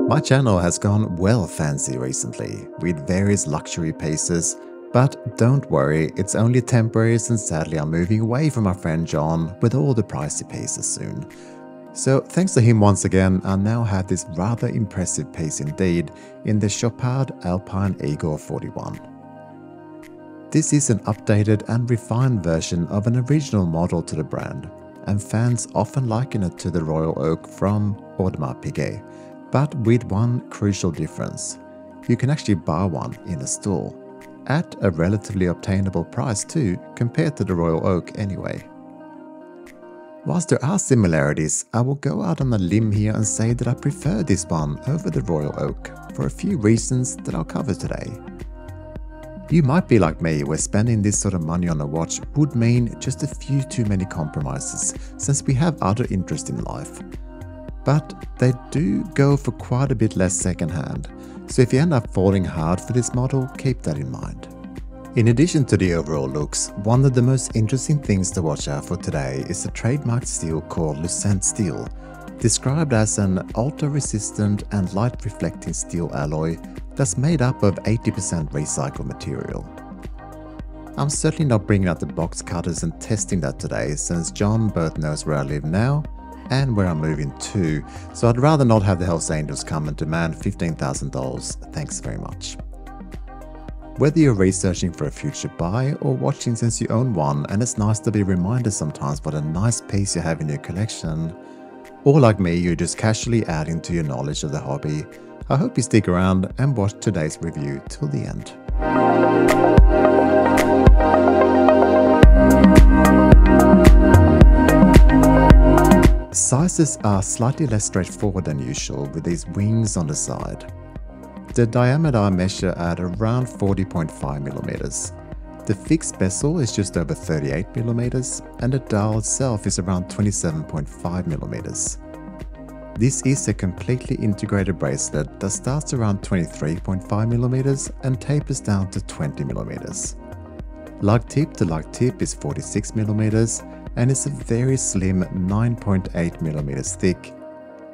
My channel has gone well fancy recently, with various luxury pieces, but don't worry, it's only temporary since sadly I'm moving away from my friend John with all the pricey pieces soon. So thanks to him once again, I now have this rather impressive piece indeed in the Chopard Alpine Igor 41. This is an updated and refined version of an original model to the brand, and fans often liken it to the Royal Oak from Audemars Piguet. But with one crucial difference, you can actually buy one in a store, at a relatively obtainable price too, compared to the Royal Oak anyway. Whilst there are similarities, I will go out on a limb here and say that I prefer this one over the Royal Oak, for a few reasons that I'll cover today. You might be like me, where spending this sort of money on a watch would mean just a few too many compromises, since we have other interests in life. But they do go for quite a bit less secondhand, so if you end up falling hard for this model, keep that in mind. In addition to the overall looks, one of the most interesting things to watch out for today is the trademarked steel called Lucent steel, described as an ultra-resistant and light-reflecting steel alloy that's made up of 80% recycled material. I'm certainly not bringing out the box cutters and testing that today, since John both knows where I live now and where I'm moving to, so I'd rather not have the Hells Angels come and demand $15,000, thanks very much. Whether you're researching for a future buy or watching since you own one and it's nice to be reminded sometimes what a nice piece you have in your collection, or like me, you're just casually adding to your knowledge of the hobby, I hope you stick around and watch today's review till the end. Sizes are slightly less straightforward than usual with these wings on the side. The diameter I measure at around 40.5mm. The fixed bezel is just over 38mm and the dial itself is around 27.5mm. This is a completely integrated bracelet that starts around 23.5mm and tapers down to 20mm. Lug tip to lug tip is 46mm and it's a very slim 9.8mm thick,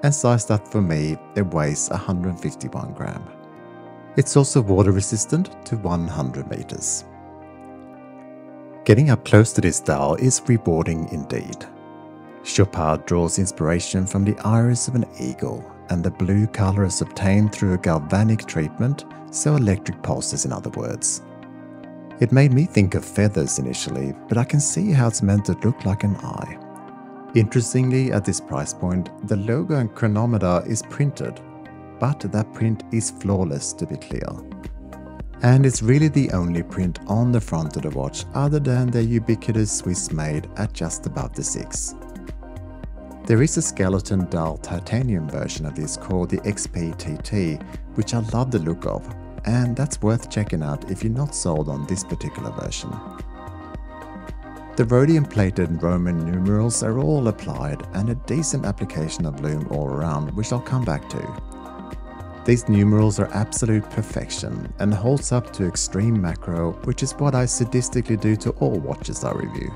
and sized up for me, it weighs 151 grams. It's also water resistant to 100 meters. Getting up close to this dial is rewarding indeed. Chopard draws inspiration from the iris of an eagle, and the blue color is obtained through a galvanic treatment, so electric pulses in other words. It made me think of feathers initially, but I can see how it's meant to look like an eye. Interestingly, at this price point, the logo and chronometer is printed, but that print is flawless to be clear. And it's really the only print on the front of the watch other than the ubiquitous Swiss made at just above the 6. There is a skeleton dial titanium version of this called the XPTT, which I love the look of, and that's worth checking out if you're not sold on this particular version. The rhodium plated Roman numerals are all applied and a decent application of Lume all around, which I'll come back to. These numerals are absolute perfection and holds up to extreme macro, which is what I sadistically do to all watches I review.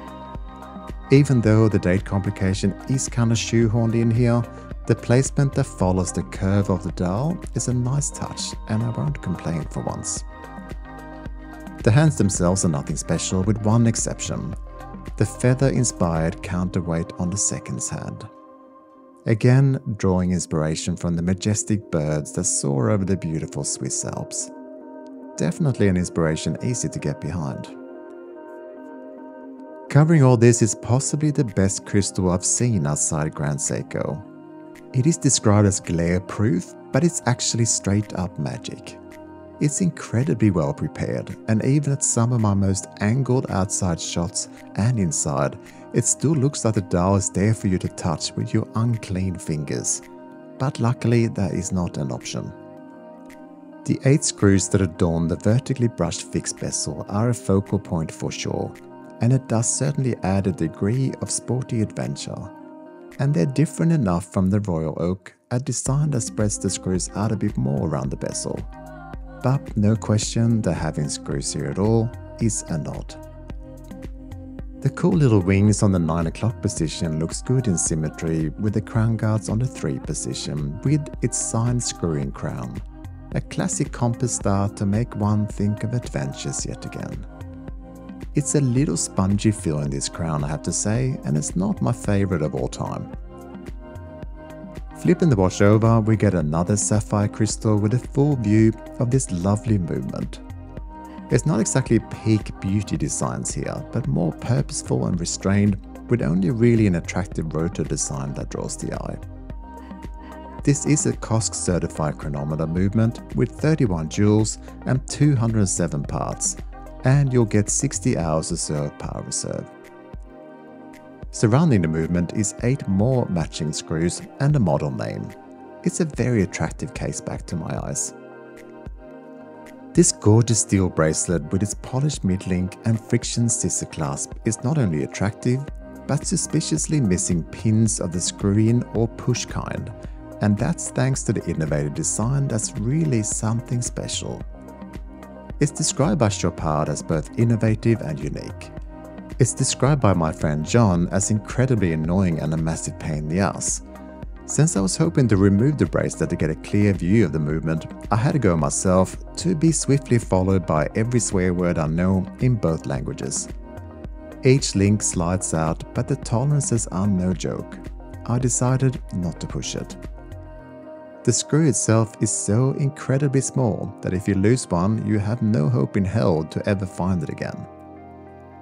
Even though the date complication is kinda shoehorned in here, the placement that follows the curve of the dial is a nice touch and I won't complain for once. The hands themselves are nothing special with one exception, the feather-inspired counterweight on the seconds hand. Again, drawing inspiration from the majestic birds that soar over the beautiful Swiss Alps. Definitely an inspiration easy to get behind. Covering all this is possibly the best crystal I've seen outside Grand Seiko. It is described as glare-proof, but it's actually straight-up magic. It's incredibly well prepared, and even at some of my most angled outside shots and inside, it still looks like the dial is there for you to touch with your unclean fingers. But luckily, that is not an option. The 8 screws that adorn the vertically brushed fixed bezel are a focal point for sure, and it does certainly add a degree of sporty adventure. And they're different enough from the Royal Oak, a design that spreads the screws out a bit more around the bezel. But no question that having screws here at all is a nod. The cool little wings on the 9 o'clock position looks good in symmetry with the crown guards on the 3 position with its signed screw-in crown. A classic compass star to make one think of adventures yet again. It's a little spongy feel in this crown, I have to say, and it's not my favorite of all time. Flipping the watch over, we get another sapphire crystal with a full view of this lovely movement. It's not exactly peak beauty designs here, but more purposeful and restrained, with only really an attractive rotor design that draws the eye. This is a COSC certified chronometer movement with 31 joules and 207 parts, and you'll get 60 hours or so of power reserve. Surrounding the movement is 8 more matching screws and a model name. It's a very attractive case back to my eyes. This gorgeous steel bracelet with its polished mid-link and friction scissor clasp is not only attractive, but suspiciously missing pins of the screw-in or push kind, and that's thanks to the innovative design that's really something special. It's described by Chopard as both innovative and unique. It's described by my friend John as incredibly annoying and a massive pain in the ass. Since I was hoping to remove the bracelet to get a clear view of the movement, I had to go myself, to be swiftly followed by every swear word I know in both languages. Each link slides out, but the tolerances are no joke. I decided not to push it. The screw itself is so incredibly small that if you lose one, you have no hope in hell to ever find it again.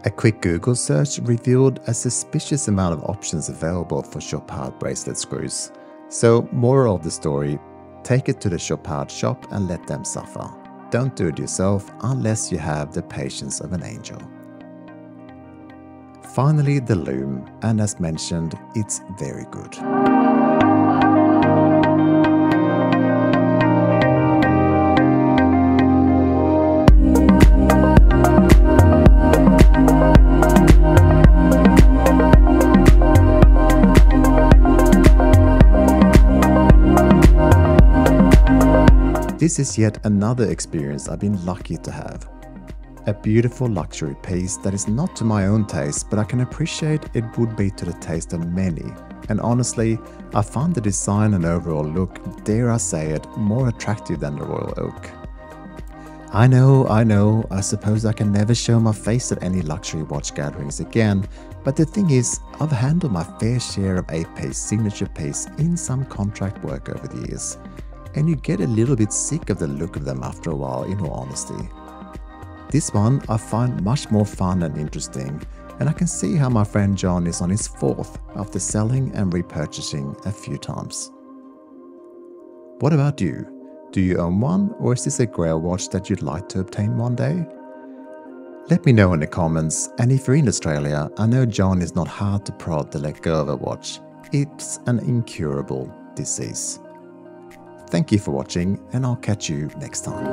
A quick Google search revealed a suspicious amount of options available for Chopard bracelet screws. So, moral of the story, take it to the Chopard shop and let them suffer. Don't do it yourself unless you have the patience of an angel. Finally, the Lume, and as mentioned, it's very good. This is yet another experience I've been lucky to have. A beautiful luxury piece that is not to my own taste, but I can appreciate it would be to the taste of many. And honestly, I found the design and overall look, dare I say it, more attractive than the Royal Oak. I know, I suppose I can never show my face at any luxury watch gatherings again, but the thing is, I've handled my fair share of A-piece signature piece in some contract work over the years. And you get a little bit sick of the look of them after a while, in all honesty. This one I find much more fun and interesting, and I can see how my friend John is on his 4th after selling and repurchasing a few times. What about you? Do you own one, or is this a grail watch that you'd like to obtain one day? Let me know in the comments, and if you're in Australia, I know John is not hard to prod to let go of a watch. It's an incurable disease. Thank you for watching, and I'll catch you next time.